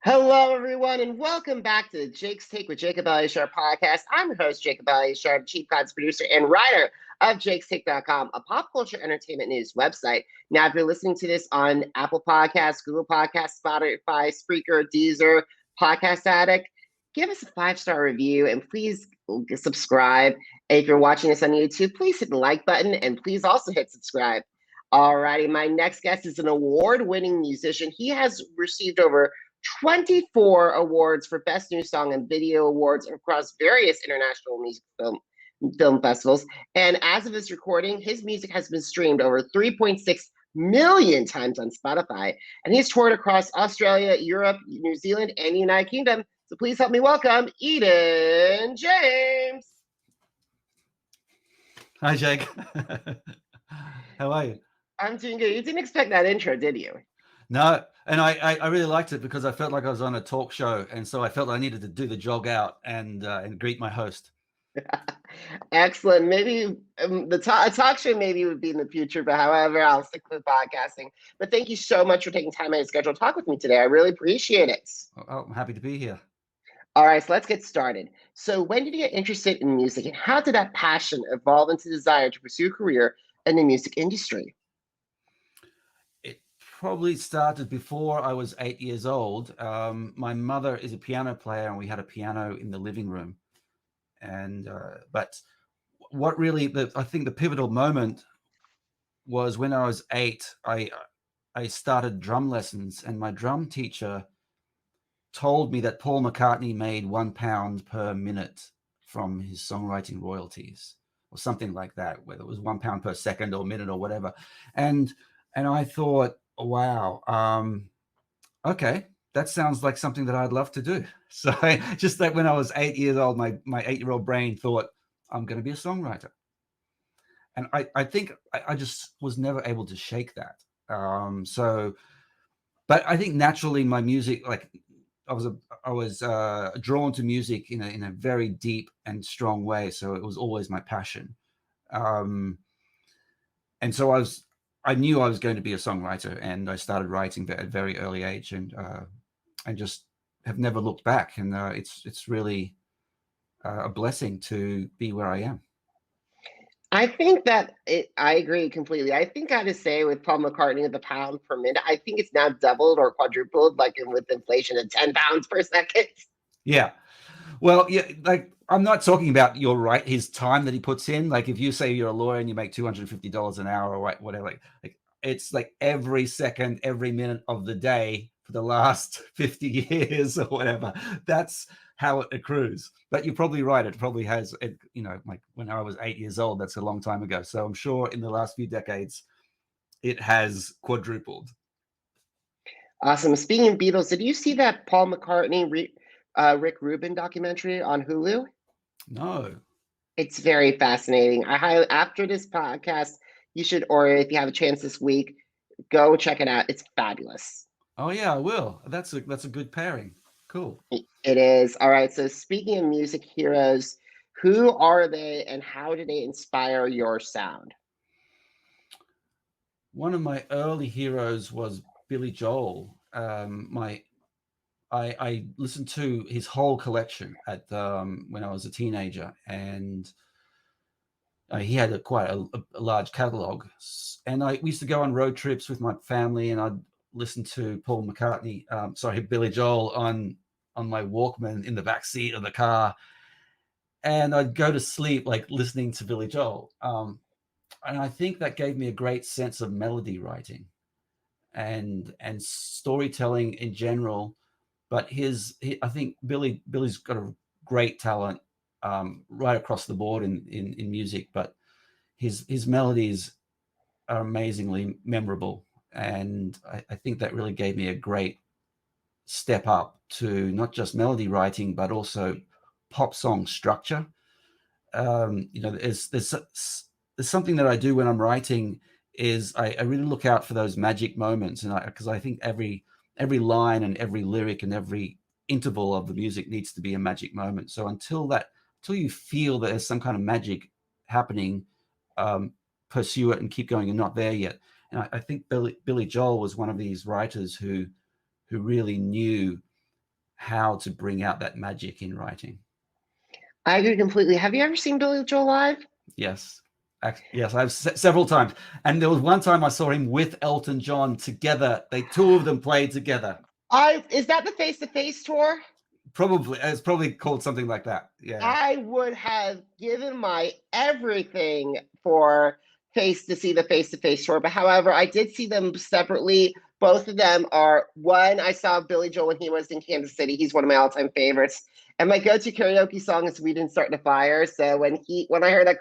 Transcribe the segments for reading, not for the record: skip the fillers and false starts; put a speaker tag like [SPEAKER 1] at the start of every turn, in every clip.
[SPEAKER 1] Hello, everyone, and welcome back to Jake's Take with Jacob Elyachar Podcast. I'm your host, Jacob Elyachar, Chief Content Producer and writer of jakestake.com, a pop culture entertainment news website. Now, if you're listening to this on Apple Podcasts, Google Podcasts, Spotify, Spreaker, Deezer, Podcast Addict, give us a 5-star review and please subscribe. If you're watching us on YouTube, please hit the like button and please also hit subscribe. Alrighty, my next guest is an award-winning musician. He has received over 24 awards for Best New Song and Video Awards across various international music film festivals. And as of this recording, his music has been streamed over 3.6 million times on Spotify. And he's toured across Australia, Europe, New Zealand, and the United Kingdom. So please help me welcome Eden James.
[SPEAKER 2] Hi, Jake. How are you?
[SPEAKER 1] I'm doing good. You didn't expect that intro, did you?
[SPEAKER 2] No, and I really liked it because I felt like I was on a talk show, and so I felt I needed to do the jog out and greet my host.
[SPEAKER 1] Excellent. Maybe a talk show maybe would be in the future, but however, I'll stick with podcasting. But thank you so much for taking time out of your schedule to talk with me today. I really appreciate it.
[SPEAKER 2] Oh, I'm happy to be here.
[SPEAKER 1] All right, so let's get started. So when did you get interested in music, and how did that passion evolve into desire to pursue a career in the music industry?
[SPEAKER 2] Probably started before I was 8 years old. My mother is a piano player, and we had a piano in the living room. And but what really, I think the pivotal moment was when I was 8. I started drum lessons, and my drum teacher told me that Paul McCartney made £1 per minute from his songwriting royalties, or something like that, whether it was £1 per second or minute or whatever. And I thought, wow. Okay, that sounds like something that I'd love to do. So just like when I was 8 years old, my 8-year-old brain thought, I'm going to be a songwriter. And I think I just was never able to shake that. But I think naturally my music, like I was drawn to music in a very deep and strong way. So it was always my passion. And so I knew I was going to be a songwriter, and I started writing at a very early age, and just have never looked back. And it's really a blessing to be where I am.
[SPEAKER 1] I think that I agree completely. I think I had to say with Paul McCartney, the pound per minute, I think it's now doubled or quadrupled, like with inflation at 10 pounds per second.
[SPEAKER 2] Yeah. Well, yeah, like I'm not talking about his time that he puts in. Like if you say you're a lawyer and you make $250 an hour or whatever, like it's like every second, every minute of the day for the last 50 years or whatever. That's how it accrues. But you're probably right. It probably has, like when I was 8 years old, that's a long time ago. So I'm sure in the last few decades, it has quadrupled.
[SPEAKER 1] Awesome. Speaking of Beatles, did you see that Paul McCartney, Rick Rubin documentary on Hulu?
[SPEAKER 2] No.
[SPEAKER 1] It's very fascinating. After this podcast, you should, or if you have a chance this week, go check it out. It's fabulous.
[SPEAKER 2] Oh yeah, I will. That's a good pairing. Cool.
[SPEAKER 1] It is. All right. So speaking of music heroes, who are they and how do they inspire your sound?
[SPEAKER 2] One of my early heroes was Billy Joel. I listened to his whole collection at when I was a teenager, and he had quite a large catalog. And we used to go on road trips with my family, and I'd listen to Billy Joel on my Walkman in the back seat of the car, and I'd go to sleep like listening to Billy Joel. And I think that gave me a great sense of melody writing and storytelling in general. But I think Billy's got a great talent right across the board in music, but his melodies are amazingly memorable. And I think that really gave me a great step up to not just melody writing, but also pop song structure. There's something that I do when I'm writing is I really look out for those magic moments, and because I think every line and every lyric and every interval of the music needs to be a magic moment. So until you feel that there's some kind of magic happening, pursue it and keep going. You're not there yet. And I think Billy Joel was one of these writers who really knew how to bring out that magic in writing.
[SPEAKER 1] I agree completely. Have you ever seen Billy Joel live?
[SPEAKER 2] Yes. Yes, I've several times. And there was one time I saw him with Elton John together. Two of them played together.
[SPEAKER 1] Is that the Face to Face tour?
[SPEAKER 2] Probably. It's probably called something like that. Yeah.
[SPEAKER 1] I would have given my everything for to see the Face to Face tour. But however, I did see them separately. Both of them are one, I saw Billy Joel when he was in Kansas City. He's one of my all-time favorites. And my go-to karaoke song is We Didn't Start the Fire. So when I heard that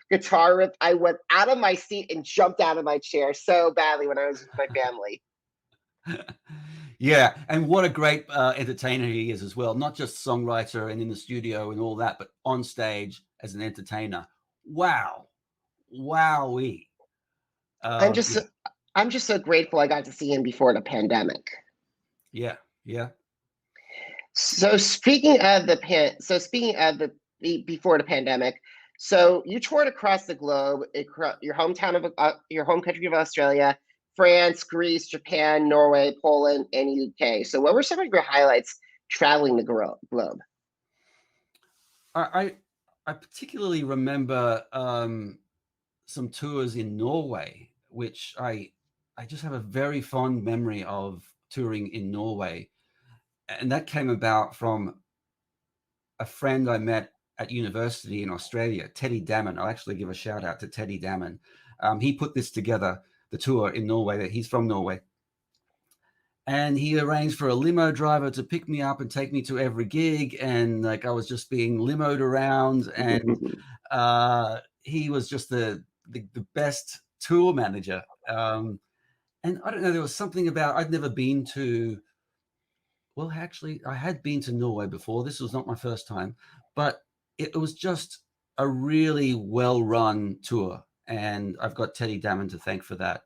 [SPEAKER 1] guitar riff, I went out of my seat and jumped out of my chair so badly when I was with my family.
[SPEAKER 2] Yeah, and what a great entertainer he is as well. Not just songwriter and in the studio and all that, but on stage as an entertainer. Wow. Wowee.
[SPEAKER 1] I'm just so grateful I got to see him before the pandemic.
[SPEAKER 2] Yeah.
[SPEAKER 1] So speaking of before the pandemic, so you toured across the globe, your your home country of Australia, France, Greece, Japan, Norway, Poland, and UK. So what were some of your highlights traveling the globe?
[SPEAKER 2] I particularly remember some tours in Norway, which I just have a very fond memory of touring in Norway. And that came about from a friend I met at university in Australia, Teddy Damon. I'll actually give a shout out to Teddy Damon. He put this together, the tour in Norway. He's from Norway. And he arranged for a limo driver to pick me up and take me to every gig. And like I was just being limoed around. And he was just the best tour manager. And I don't know, there was something about, I'd never been to, well, actually, I had been to Norway before. This was not my first time, but it was just a really well-run tour. And I've got Teddy Damon to thank for that.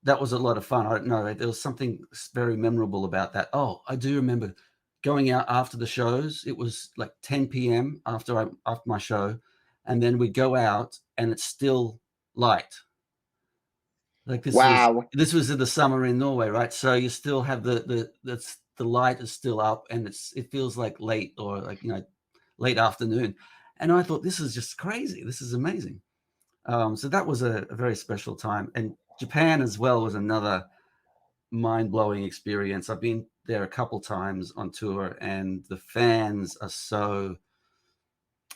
[SPEAKER 2] That was a lot of fun. I don't know, there was something very memorable about that. Oh, I do remember going out after the shows. It was like 10 p.m. after my show. And then we'd go out and it's still light. Like this was in the summer in Norway, right? So you still have the light is still up and it feels like late or like, late afternoon. And I thought, this is just crazy. This is amazing. So that was a very special time. And Japan as well was another mind-blowing experience. I've been there a couple times on tour and the fans are so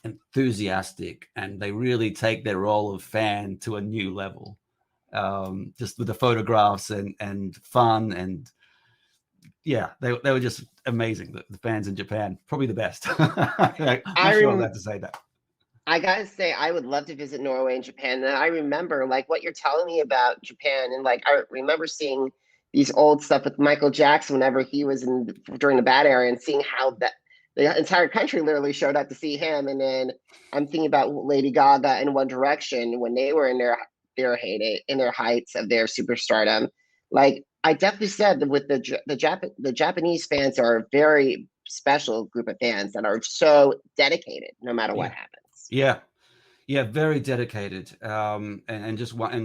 [SPEAKER 2] enthusiastic and they really take their role of fan to a new level. Just with the photographs and fun and yeah, they were just amazing. The fans in Japan, probably the best. I'm sure I'm allowed to say that.
[SPEAKER 1] I gotta say, I would love to visit Norway and Japan. And I remember like what you're telling me about Japan, and like I remember seeing these old stuff with Michael Jackson whenever he was during the bad era, and seeing how that the entire country literally showed up to see him. And then I'm thinking about Lady Gaga and One Direction when they were in their heyday, in their heights of their superstardom. Like I definitely said that with the Japanese fans are a very special group of fans that are so dedicated no matter what happens.
[SPEAKER 2] Yeah, very dedicated, and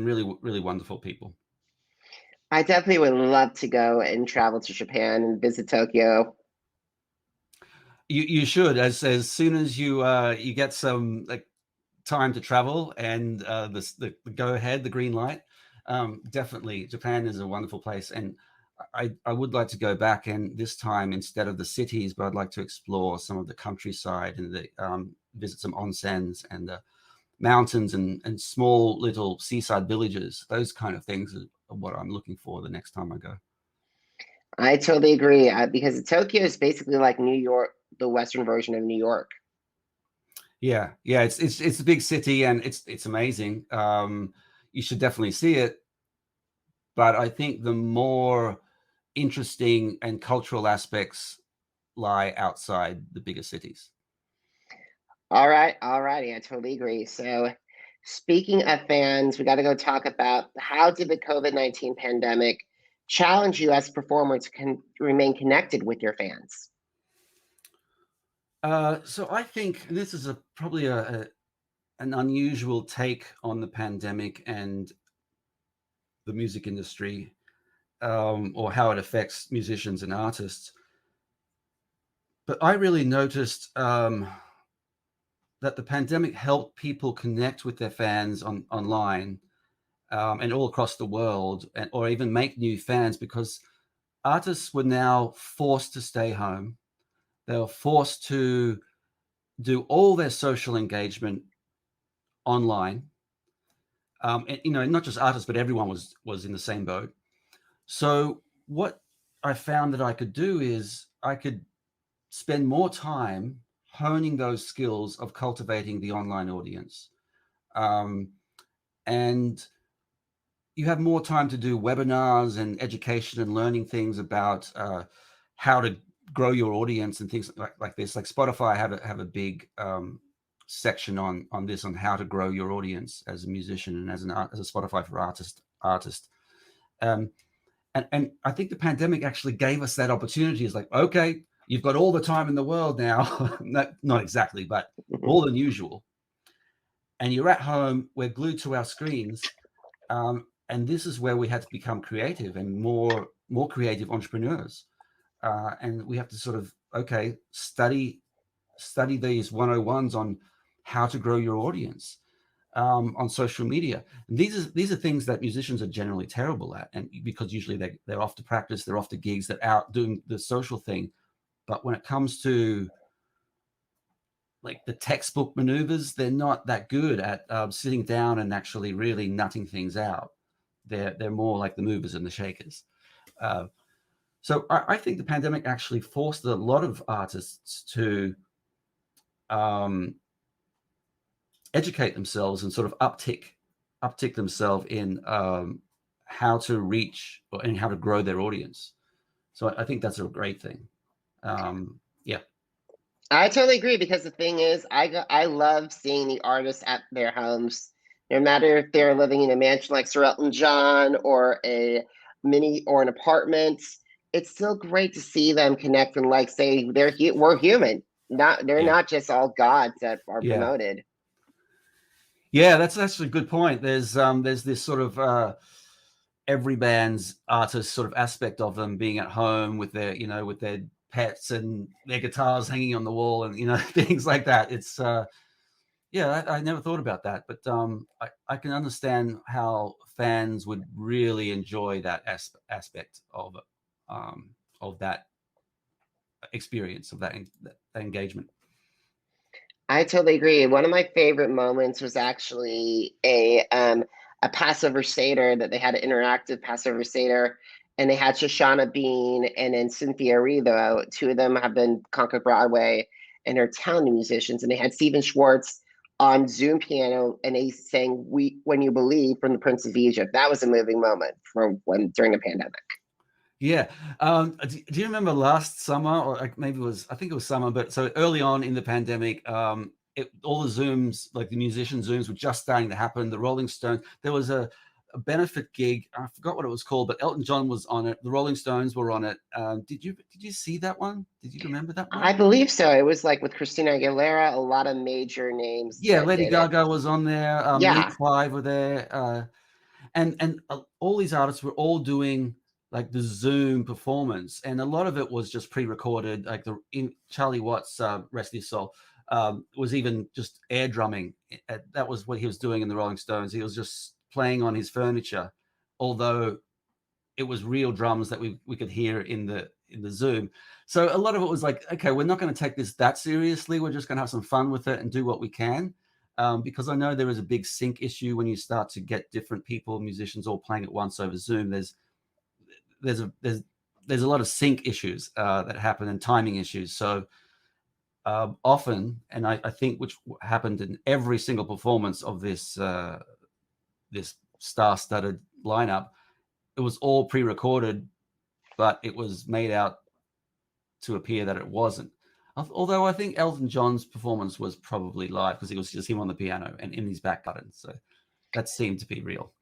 [SPEAKER 2] really, really wonderful people.
[SPEAKER 1] I definitely would love to go and travel to Japan and visit Tokyo.
[SPEAKER 2] You should, as soon as you get some like time to travel and the go ahead, the green light. Definitely, Japan is a wonderful place, and I would like to go back, and this time instead of the cities, but I'd like to explore some of the countryside and visit some onsens and the mountains and small little seaside villages. Those kind of things are what I'm looking for the next time I go.
[SPEAKER 1] I totally agree, because Tokyo is basically like New York, the Western version of New York.
[SPEAKER 2] Yeah, it's a big city and it's amazing. You should definitely see it. But I think the more interesting and cultural aspects lie outside the bigger cities.
[SPEAKER 1] All righty, I totally agree. So speaking of fans, we got to go talk about how did the COVID-19 pandemic challenge you as a performer to remain connected with your fans?
[SPEAKER 2] So I think this is probably an unusual take on the pandemic and the music industry. or how it affects musicians and artists. But I really noticed that the pandemic helped people connect with their fans online and all across the world, or even make new fans, because artists were now forced to stay home. They were forced to do all their social engagement online. And, not just artists, but everyone was in the same boat. So what I found that I could do is I could spend more time honing those skills of cultivating the online audience. And you have more time to do webinars and education and learning things about how to grow your audience and things like this. Like Spotify have a big section on this, on how to grow your audience as a musician and as a Spotify for artist. And I think the pandemic actually gave us that opportunity. It's like, okay, you've got all the time in the world now. Not exactly, but more than usual. And you're at home, we're glued to our screens. And this is where we had to become creative and more creative entrepreneurs. And we have to sort of, okay, study these 101s on how to grow your audience on social media. And these are things that musicians are generally terrible at, and because usually they're off to practice, they're off to gigs, they're out doing the social thing. But when it comes to like the textbook maneuvers, they're not that good at sitting down and actually really nutting things out. They're more like the movers and the shakers. So I think the pandemic actually forced a lot of artists to educate themselves and sort of uptick themselves in how to reach and how to grow their audience. So I think that's a great thing. Yeah.
[SPEAKER 1] I totally agree, because the thing is, I love seeing the artists at their homes, no matter if they're living in a mansion like Sir Elton John or a mini or an apartment. It's still great to see them connect and like say we're human. They're not just all gods that are promoted.
[SPEAKER 2] Yeah, that's actually a good point. There's this sort of every band's artist sort of aspect of them being at home with their pets and their guitars hanging on the wall and things like that. It's I never thought about that, but I can understand how fans would really enjoy that aspect of that experience, of that engagement.
[SPEAKER 1] I totally agree. One of my favorite moments was actually a Passover Seder that they had, an interactive Passover Seder, and they had Shoshana Bean and then Cynthia Erivo. Two of them have been Concord Broadway and are talented musicians. And they had Stephen Schwartz on Zoom piano, and they sang "When You Believe" from The Prince of Egypt. That was a moving moment during the pandemic.
[SPEAKER 2] Yeah. Do you remember last summer, or maybe I think it was summer, but so early on in the pandemic, all the Zooms, like the musician Zooms, were just starting to happen. The Rolling Stones, there was a benefit gig. I forgot what it was called, but Elton John was on it. The Rolling Stones were on it. Did you see that one? Did you remember that one?
[SPEAKER 1] I believe so. It was like with Christina Aguilera, a lot of major names.
[SPEAKER 2] Yeah, Lady Gaga was on there. Lee Clive were there. And all these artists were all doing like the Zoom performance, and a lot of it was just pre-recorded. Like Charlie Watts, rest his soul, was even just air drumming. That was what he was doing in the Rolling Stones. He was just playing on his furniture, although it was real drums that we could hear in the Zoom. So a lot of it was like, okay, we're not going to take this that seriously. We're just going to have some fun with it and do what we can. Because I know there is a big sync issue when you start to get different people, musicians all playing at once over Zoom. There's a lot of sync issues that happen, and timing issues. So often, and I think which happened in every single performance of this star-studded lineup, it was all pre-recorded, but it was made out to appear that it wasn't. Although I think Elton John's performance was probably live, because it was just him on the piano and in his back garden. So that seemed to be real.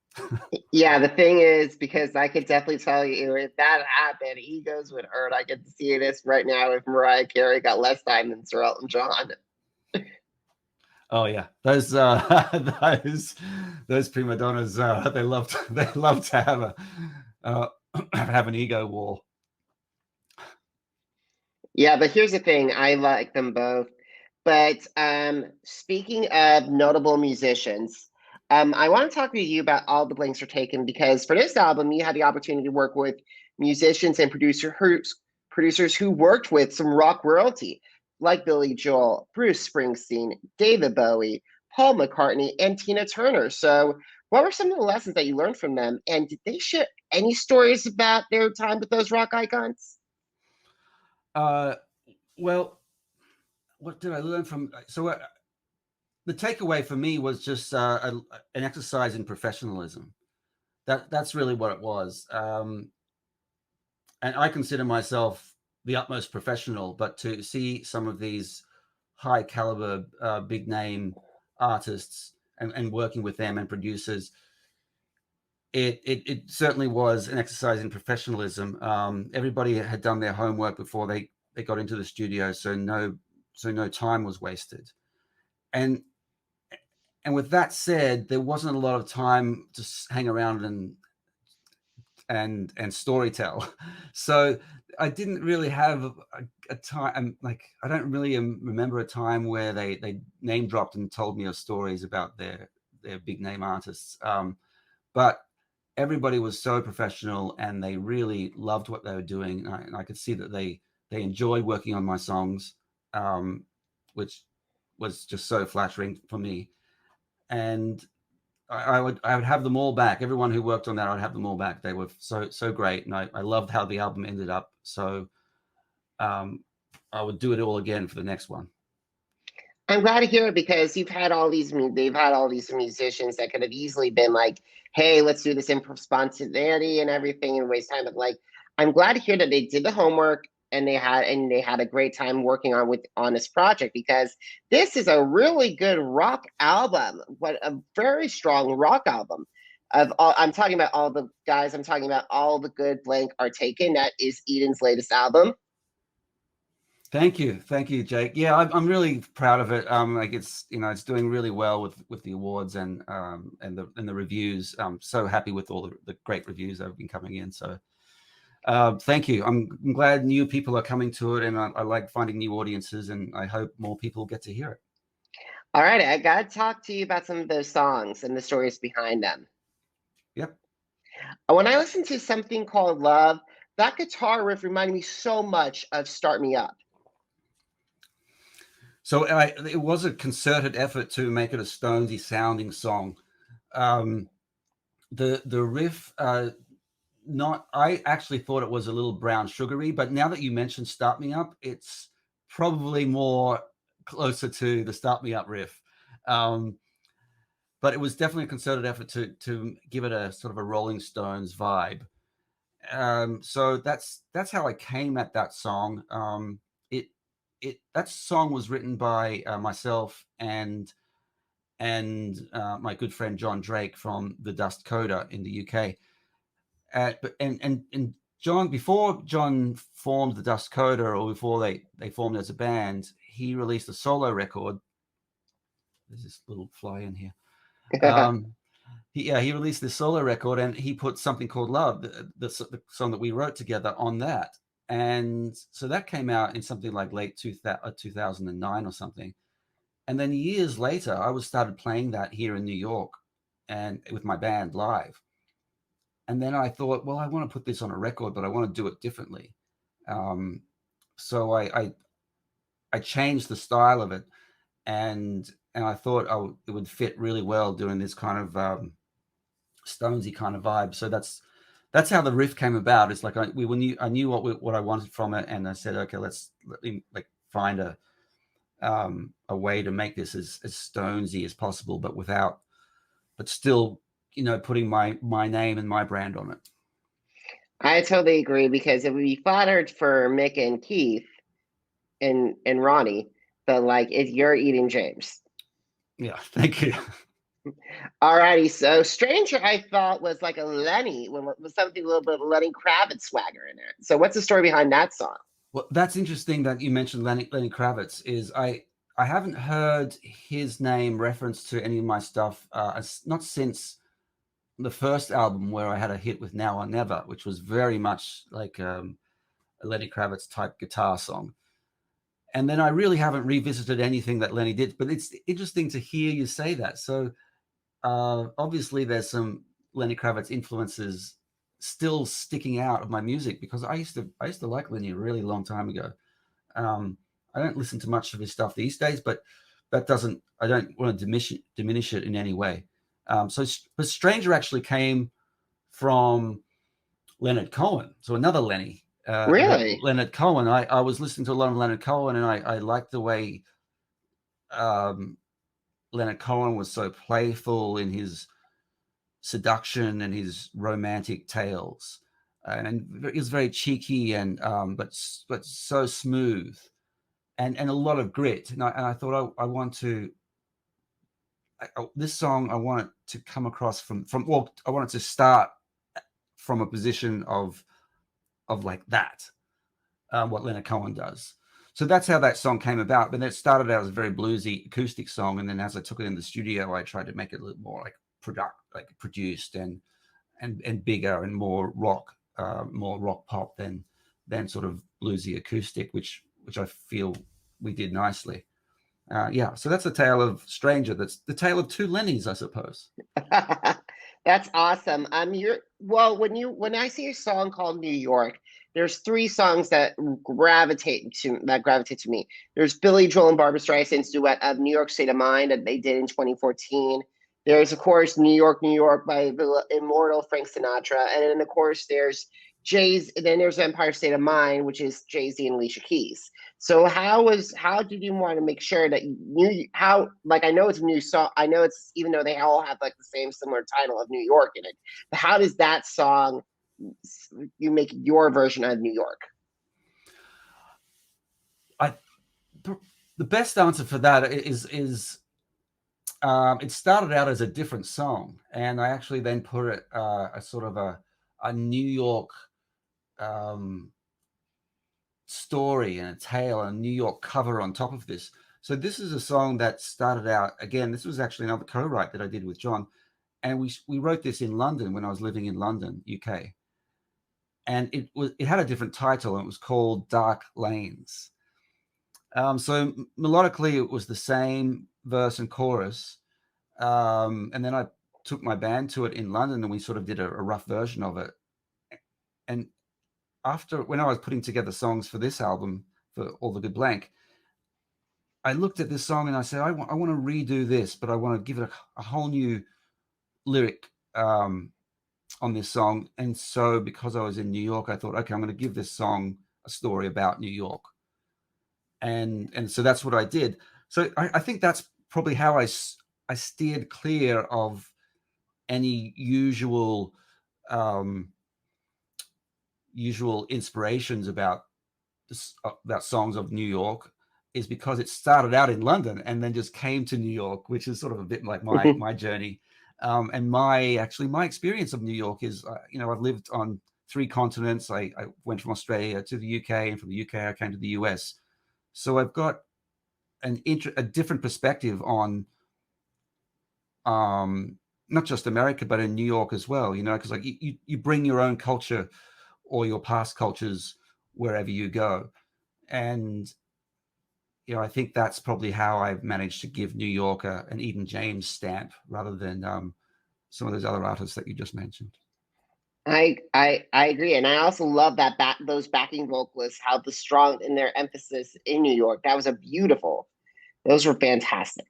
[SPEAKER 1] Yeah, the thing is, because I could definitely tell you, if that happened, egos would hurt. I could see this right now if Mariah Carey got less time than Sir Elton John.
[SPEAKER 2] Oh yeah, those prima donnas, they love to have have an ego war.
[SPEAKER 1] Yeah, but here's the thing. I like them both. But speaking of notable musicians, I want to talk to you about All the Blanks Are Taken, because for this album, you had the opportunity to work with musicians and producers who worked with some rock royalty, like Billy Joel, Bruce Springsteen, David Bowie, Paul McCartney, and Tina Turner. So, what were some of the lessons that you learned from them? And did they share any stories about their time with those rock icons?
[SPEAKER 2] Well, what did I learn from? So the takeaway for me was just an exercise in professionalism. That's really what it was. And I consider myself the utmost professional, but to see some of these high caliber, big name artists and working with them and producers, it certainly was an exercise in professionalism. Everybody had done their homework before they got into the studio, so no time was wasted. And with that said, there wasn't a lot of time to hang around and storytell. So I didn't really have a time, like I don't really remember a time where they name dropped and told me of stories about their big name artists. But everybody was so professional and they really loved what they were doing. And I could see that they enjoyed working on my songs, which was just so flattering for me. And I would have them all back. Everyone who worked on that, I'd have them all back. They were so great, and I loved how the album ended up. So I would do it all again for the next one.
[SPEAKER 1] I'm glad to hear it, because they've had all these musicians that could have easily been like, hey, let's do this improv spontaneity and everything and waste time. But like, I'm glad to hear that they did the homework and they had a great time working on this project, because this is a really good rock album. What a very strong rock album. I'm talking about all the guys. I'm talking about All the Good Blank Are Taken. That is Eden's latest album.
[SPEAKER 2] Thank you, Jake. Yeah, I'm really proud of it. Like it's doing really well with the awards and the reviews. I'm so happy with all the great reviews that have been coming in. So thank you. I'm glad new people are coming to it, and I like finding new audiences, and I hope more people get to hear it.
[SPEAKER 1] All right, I got to talk to you about some of those songs and the stories behind them.
[SPEAKER 2] Yep.
[SPEAKER 1] When I listened to Something Called Love, that guitar riff reminded me so much of Start Me Up.
[SPEAKER 2] So it was a concerted effort to make it a Stonesy sounding song. The riff, I actually thought it was a little brown sugary, but now that you mentioned Start Me Up, it's probably more closer to the Start Me Up riff. But it was definitely a concerted effort to give it a sort of a Rolling Stones vibe. So that's how I came at that song. That song was written by myself and my good friend John Drake from the Dust Coda in the UK. And John, before John formed the Dust Coda, or before they formed as a band, he released a solo record. There's this little fly in here. He released this solo record, and he put Something Called Love, the song that we wrote together, on that. And so that came out in something like late 2009 or something. And then years later, I started playing that here in New York and with my band live. And then I thought, well, I want to put this on a record, but I want to do it differently. So I changed the style of it, and I thought it would fit really well doing this kind of Stonesy kind of vibe. So that's how the riff came about. It's like I knew what I wanted from it, and I said, okay, let me like find a way to make this as Stonesy as possible, but still, putting my name and my brand on it.
[SPEAKER 1] I totally agree, because it would be flattered for Mick and Keith and Ronnie, but like, if you're Eden James.
[SPEAKER 2] Yeah, thank you.
[SPEAKER 1] Alrighty, so Stranger, I thought, was like a Lenny, was something a little bit of Lenny Kravitz swagger in it. So what's the story behind that song?
[SPEAKER 2] Well, that's interesting that you mentioned Lenny Kravitz. Is I haven't heard his name referenced to any of my stuff, not since the first album where I had a hit with Now or Never, which was very much like a Lenny Kravitz type guitar song. And then I really haven't revisited anything that Lenny did, but it's interesting to hear you say that. So obviously there's some Lenny Kravitz influences still sticking out of my music, because I used to like Lenny a really long time ago. I don't listen to much of his stuff these days, but I don't want to diminish it in any way. But Stranger actually came from Leonard Cohen, so another Lenny.
[SPEAKER 1] Really?
[SPEAKER 2] Leonard Cohen. I was listening to a lot of Leonard Cohen, and I liked the way Leonard Cohen was so playful in his seduction and his romantic tales, and he was very cheeky and but so smooth, and a lot of grit. And I thought I want to. This song, I want it to come across from well, I want it to start from a position of like that, what Leonard Cohen does. So that's how that song came about. But it started out as a very bluesy acoustic song, and then as I took it in the studio, I tried to make it a little more like produced and bigger and more rock pop than sort of bluesy acoustic, which I feel we did nicely. So that's the tale of Stranger. That's the tale of two Lennys, I suppose.
[SPEAKER 1] That's awesome. When I see a song called New York, there's three songs that gravitate to me. There's Billy Joel and Barbra Streisand's duet of New York State of Mind that they did in 2014. There's, of course, New York, New York by the immortal Frank Sinatra. And then, of course, there's Empire State of Mind, which is Jay-Z and Alicia Keys. So how did you want to make sure that I know it's a new song. I know it's, even though they all have like the same similar title of New York in it, but how does that song, you make your version of New York?
[SPEAKER 2] The best answer for that is it started out as a different song, and I actually then put it a sort of a New York story and a tale and a New York cover on top of this. So this is a song that started out, again, this was actually another co-write that I did with John, and we wrote this in London when I was living in London, UK. And it had a different title, and it was called Dark Lanes. So melodically it was the same verse and chorus, and then I took my band to it in London, and we sort of did a rough version of it. And when I was putting together songs for this album, for All the Good Blank, I looked at this song and I said, I want to redo this, but I want to give it a whole new lyric on this song. And so because I was in New York, I thought, okay, I'm going to give this song a story about New York. And so that's what I did. So I think that's probably how I steered clear of any usual inspirations about songs of New York, is because it started out in London and then just came to New York, which is sort of a bit like my journey. And my experience of New York is, I've lived on 3 continents. I went from Australia to the UK, and from the UK I came to the US. So I've got a different perspective on not just America, but in New York as well, because like you bring your own culture or your past cultures wherever you go. And, I think that's probably how I've managed to give New York an Eden James stamp rather than some of those other artists that you just mentioned.
[SPEAKER 1] I agree. And I also love that those backing vocalists, how the strong in their emphasis in New York. That was those were fantastic.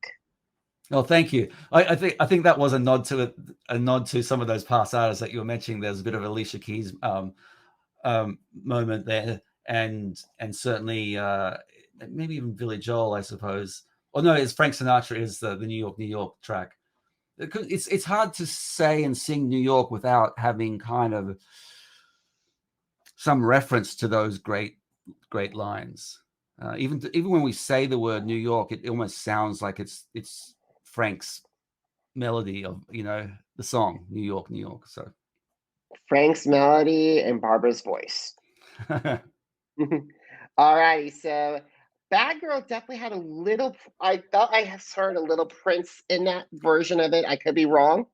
[SPEAKER 2] Oh, thank you. I think that was a nod to some of those past artists that you were mentioning. There's a bit of Alicia Keys moment there, and certainly maybe even Billy Joel, I suppose. Or no, it's Frank Sinatra is the New York track. It's hard to say and sing New York without having kind of some reference to those great lines. Even when we say the word New York, it almost sounds like it's Frank's melody of the song New York, New York. So
[SPEAKER 1] Frank's melody and Barbara's voice. All righty, so Bad Girl definitely had a little. I thought I heard a little Prince in that version of it. I could be wrong.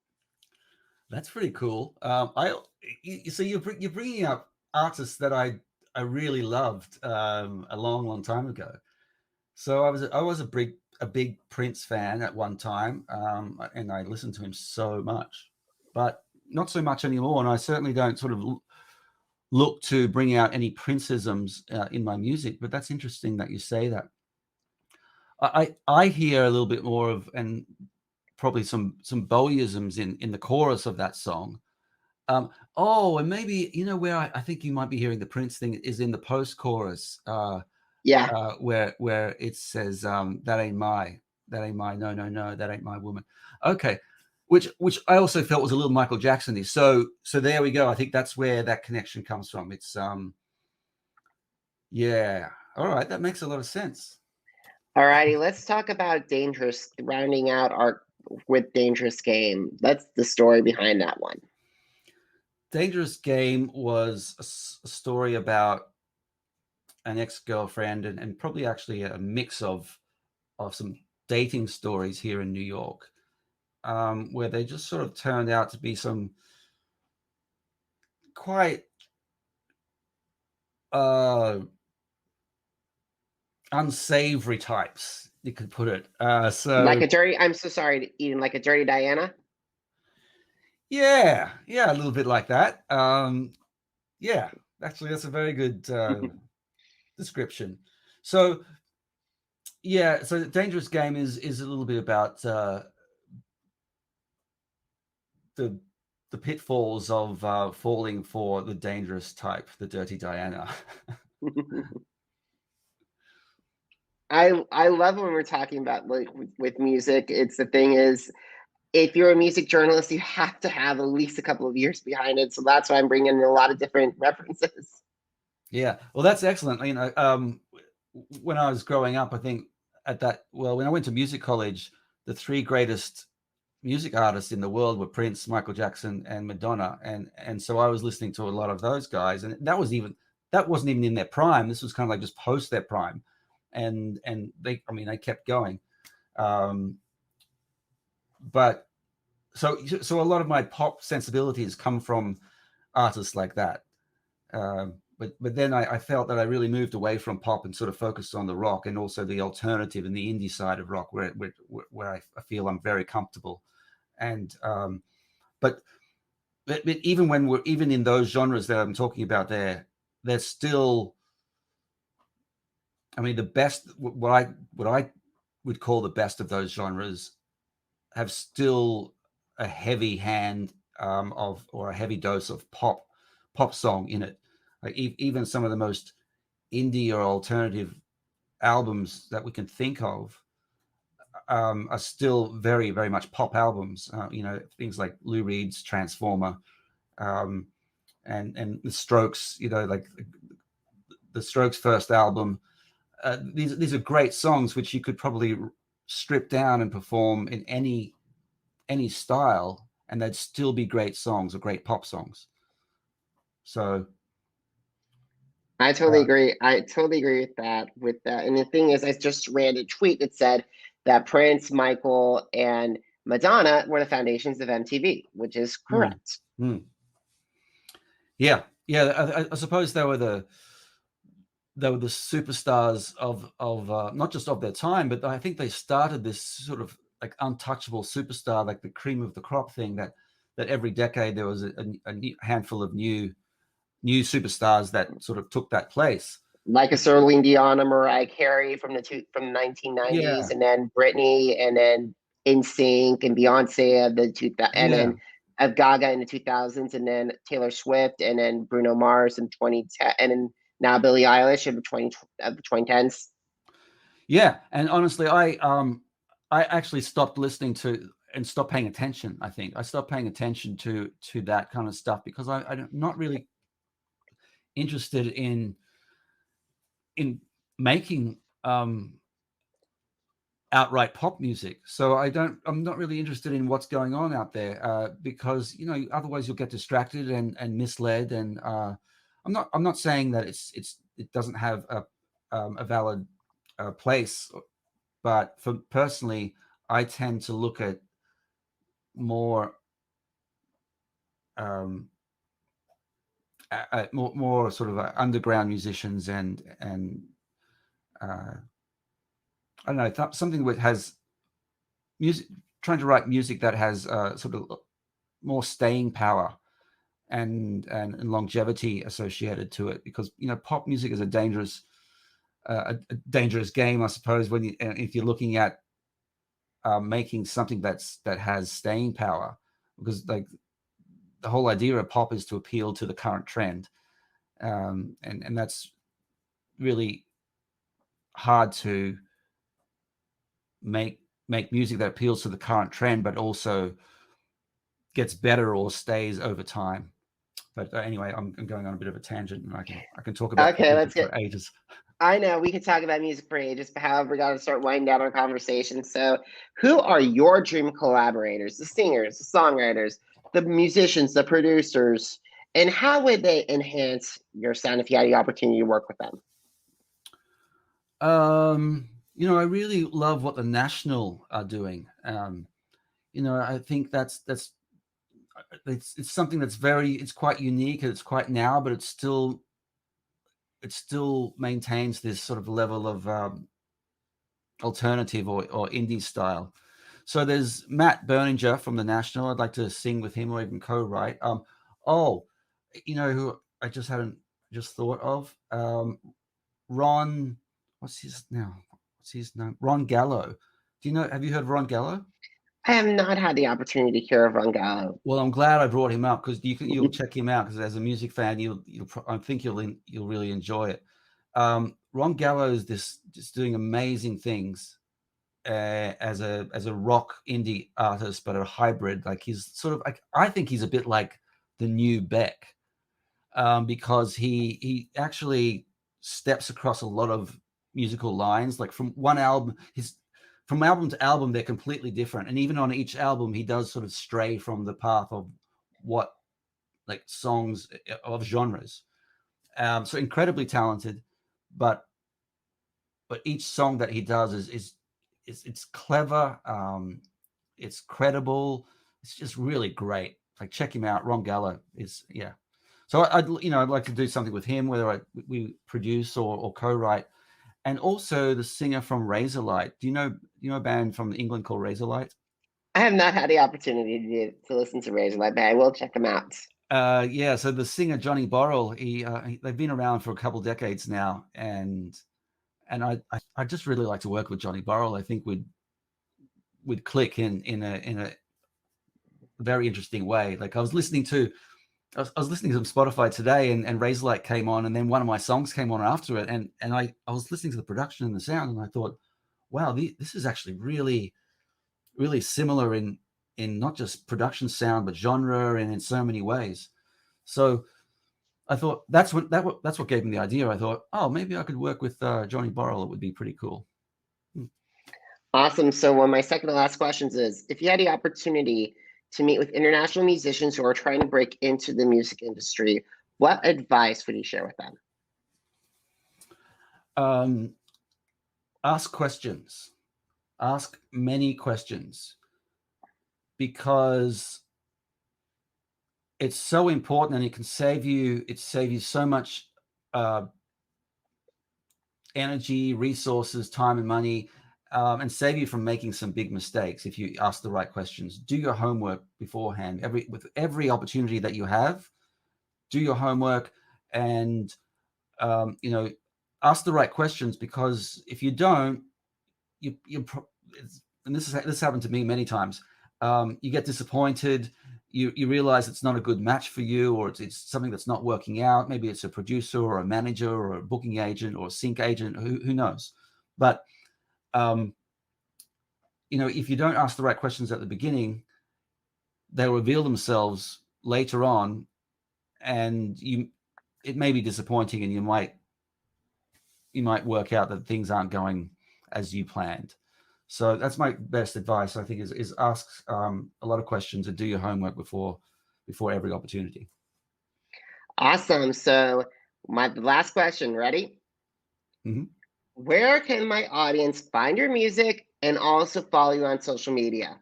[SPEAKER 2] That's pretty cool. So you're bringing up artists that I really loved a long time ago. So I was a big Prince fan at one time, and I listened to him so much, but not so much anymore. And I certainly don't sort of look to bring out any Princeisms in my music. But that's interesting that you say that. I hear a little bit more of, and probably some Bowieisms in the chorus of that song. And maybe where I think you might be hearing the Prince thing is in the post-chorus,
[SPEAKER 1] Yeah.
[SPEAKER 2] where it says, that ain't my, no, that ain't my woman. Okay, which I also felt was a little Michael Jackson-y. So there we go. I think that's where that connection comes from. It's yeah, all right, that makes a lot of sense.
[SPEAKER 1] All righty, let's talk about Dangerous, rounding out our with Dangerous Game. That's the story behind that one.
[SPEAKER 2] Dangerous Game was a story about an ex-girlfriend and probably actually a mix of some dating stories here in New York, where they just sort of turned out to be some quite unsavory types, you could put it.
[SPEAKER 1] Like a dirty, I'm so sorry, Eden, like a dirty Diana?
[SPEAKER 2] Yeah, a little bit like that. Yeah, actually, that's a very good description. So, yeah, so Dangerous Game is a little bit about the pitfalls of falling for the dangerous type, the dirty Diana.
[SPEAKER 1] I love when we're talking about like with music. It's the thing is, if you're a music journalist, you have to have at least a couple of years behind it. So that's why I'm bringing in a lot of different references.
[SPEAKER 2] Yeah, well, that's excellent. When I was growing up, I think when I went to music college, the three greatest music artists in the world were Prince, Michael Jackson, and Madonna, and so I was listening to a lot of those guys, and that wasn't even in their prime. This was kind of like just post their prime, and they kept going, but so a lot of my pop sensibilities come from artists like that. But then I felt that I really moved away from pop and sort of focused on the rock and also the alternative and the indie side of rock, where I feel I'm very comfortable. And but even in those genres that I'm talking about, they're still, I mean, the best, what I would call the best of those genres have still a heavy hand or a heavy dose of pop song in it. Like even some of the most indie or alternative albums that we can think of are still very, very much pop albums. Things like Lou Reed's Transformer, and the Strokes. Like the Strokes' first album. These are great songs which you could probably strip down and perform in any style, and they'd still be great songs or great pop songs. So
[SPEAKER 1] I totally agree. I totally agree with that. And the thing is, I just read a tweet that said that Prince, Michael, and Madonna were the foundations of MTV, which is correct.
[SPEAKER 2] Yeah. I suppose they were the superstars of not just of their time, but I think they started this sort of like untouchable superstar, like the cream of the crop thing, that every decade there was a new handful of new superstars that sort of took that place.
[SPEAKER 1] Like a Celine Dion, Mariah Carey from the 1990s, and then Britney, and then NSYNC and Beyonce of the and then of Gaga in the 2000s, and then Taylor Swift, and then Bruno Mars in 2010, and then now Billie Eilish in the 2010s.
[SPEAKER 2] Yeah, and honestly, I actually stopped listening to and stopped paying attention. I think I stopped paying attention to that kind of stuff because I'm not really interested in making outright pop music. So I'm not really interested in what's going on out there because otherwise you'll get distracted and misled. And I'm not saying that it doesn't have a valid place, but for personally, I tend to look at more more sort of underground musicians and I don't know, something that has music, trying to write music that has sort of more staying power and longevity associated to it, because pop music is a dangerous game, I suppose, when if you're looking at making something that has staying power, because like the whole idea of pop is to appeal to the current trend, and that's really hard to make music that appeals to the current trend but also gets better or stays over time. But anyway, I'm going on a bit of a tangent, and I can talk about music for ages.
[SPEAKER 1] I know we could talk about music for ages, but however, we got to start winding down our conversation. So, who are your dream collaborators? The singers, the songwriters, the musicians, the producers, and how would they enhance your sound if you had the opportunity to work with them?
[SPEAKER 2] I really love what the National are doing. I think that's it's something that's it's quite unique, and it's quite now, but it still maintains this sort of level of alternative or indie style. So there's Matt Berninger from the National. I'd like to sing with him or even co-write. Who I just thought of, Ron. What's his name? Ron Gallo. Have you heard of Ron Gallo?
[SPEAKER 1] I have not had the opportunity to hear of Ron Gallo.
[SPEAKER 2] Well, I'm glad I brought him up, because you'll check him out, because as a music fan, I think you'll really enjoy it. Ron Gallo is just doing amazing things as a rock indie artist, but a hybrid. Like, he's sort of like, I think he's a bit like the new Beck, because he actually steps across a lot of musical lines. Like, from one album, from album to album, they're completely different. And even on each album, he does sort of stray from the path of what, like, songs of genres. So incredibly talented, but each song that he does is it's clever. It's credible. It's just really great. Like, check him out. Ron Gallo is, yeah. So I'd like to do something with him, whether we produce or co-write. And also the singer from Razorlight. Do you know a band from England called Razorlight?
[SPEAKER 1] I have not had the opportunity to listen to Razorlight, but I will check them out.
[SPEAKER 2] Yeah. So the singer Johnny Borrell, they've been around for a couple decades now, and I just really like to work with Johnny Borrell. I think we'd click in a very interesting way. Like, I was listening to some Spotify today, and Razorlight came on, and then one of my songs came on after it, and I was listening to the production and the sound, and I thought, wow, this is actually really, really similar in not just production sound, but genre, and in so many ways. So I thought that's what gave me the idea. I thought, oh, maybe I could work with Johnny Borrell. It would be pretty cool.
[SPEAKER 1] Awesome. So one of my second to last questions is, if you had the opportunity to meet with international musicians who are trying to break into the music industry, what advice would you share with them?
[SPEAKER 2] Ask questions. Ask many questions, because it's so important, and it can save you so much energy, resources, time, and money, and save you from making some big mistakes if you ask the right questions. Do your homework beforehand. With every opportunity that you have, do your homework, and ask the right questions, because if you don't, and this happened to me many times. You get disappointed. You realize it's not a good match for you, or it's something that's not working out. Maybe it's a producer or a manager or a booking agent or a sync agent. Who knows? But if you don't ask the right questions at the beginning, they'll reveal themselves later on, and it may be disappointing, and you might work out that things aren't going as you planned. So that's my best advice, I think, is ask a lot of questions and do your homework before every opportunity.
[SPEAKER 1] Awesome. So my last question, ready?
[SPEAKER 2] Mm-hmm.
[SPEAKER 1] Where can my audience find your music and also follow you on social media?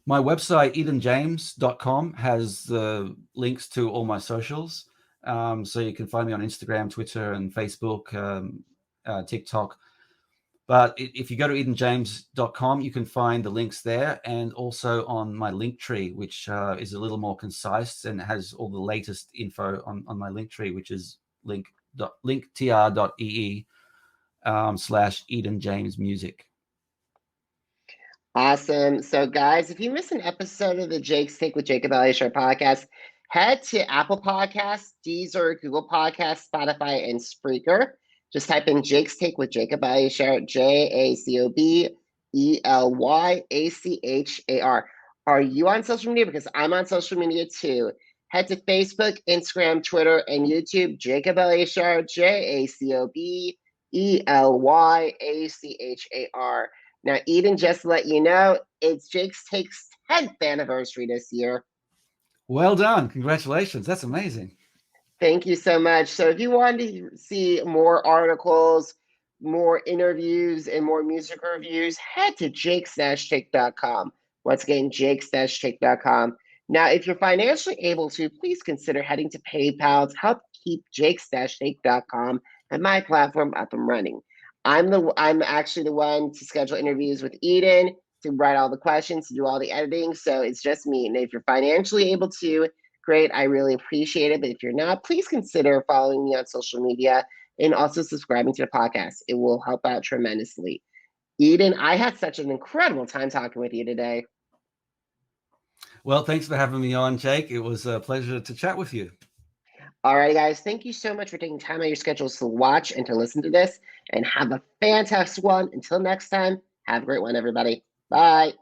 [SPEAKER 2] My website, edenjames.com, has the links to all my socials. So you can find me on Instagram, Twitter, and Facebook, TikTok. But if you go to edenjames.com, you can find the links there, and also on my Linktree, which is a little more concise and has all the latest info on my Linktree, which is linktr.ee /Eden James Music.
[SPEAKER 1] Awesome. So, guys, if you miss an episode of the Jake's Take with Jacob Elyachar podcast, head to Apple Podcasts, Deezer, Google Podcasts, Spotify, and Spreaker. Just type in Jake's Take with Jacob Elyachar, JACOBELYACHAR. Are you on social media? Because I'm on social media too. Head to Facebook, Instagram, Twitter, and YouTube. Jacob Elyachar, JACOBELYACHAR. Now, Eden, just to let you know, it's Jake's Take's 10th anniversary this year.
[SPEAKER 2] Well done. Congratulations. That's amazing.
[SPEAKER 1] Thank you so much. So if you want to see more articles, more interviews, and more music reviews, head to jakes-take.com. Once again, jakes-take.com. Now, if you're financially able to, please consider heading to PayPal to help keep jakes-take.com and my platform up and running. I'm actually the one to schedule interviews with Eden, to write all the questions, to do all the editing. So it's just me. And if you're financially able to, great. I really appreciate it. But if you're not, please consider following me on social media and also subscribing to the podcast. It will help out tremendously. Eden, I had such an incredible time talking with you today.
[SPEAKER 2] Well, thanks for having me on, Jake. It was a pleasure to chat with you.
[SPEAKER 1] All right, guys. Thank you so much for taking time out of your schedules to watch and to listen to this. And have a fantastic one. Until next time, have a great one, everybody. Bye.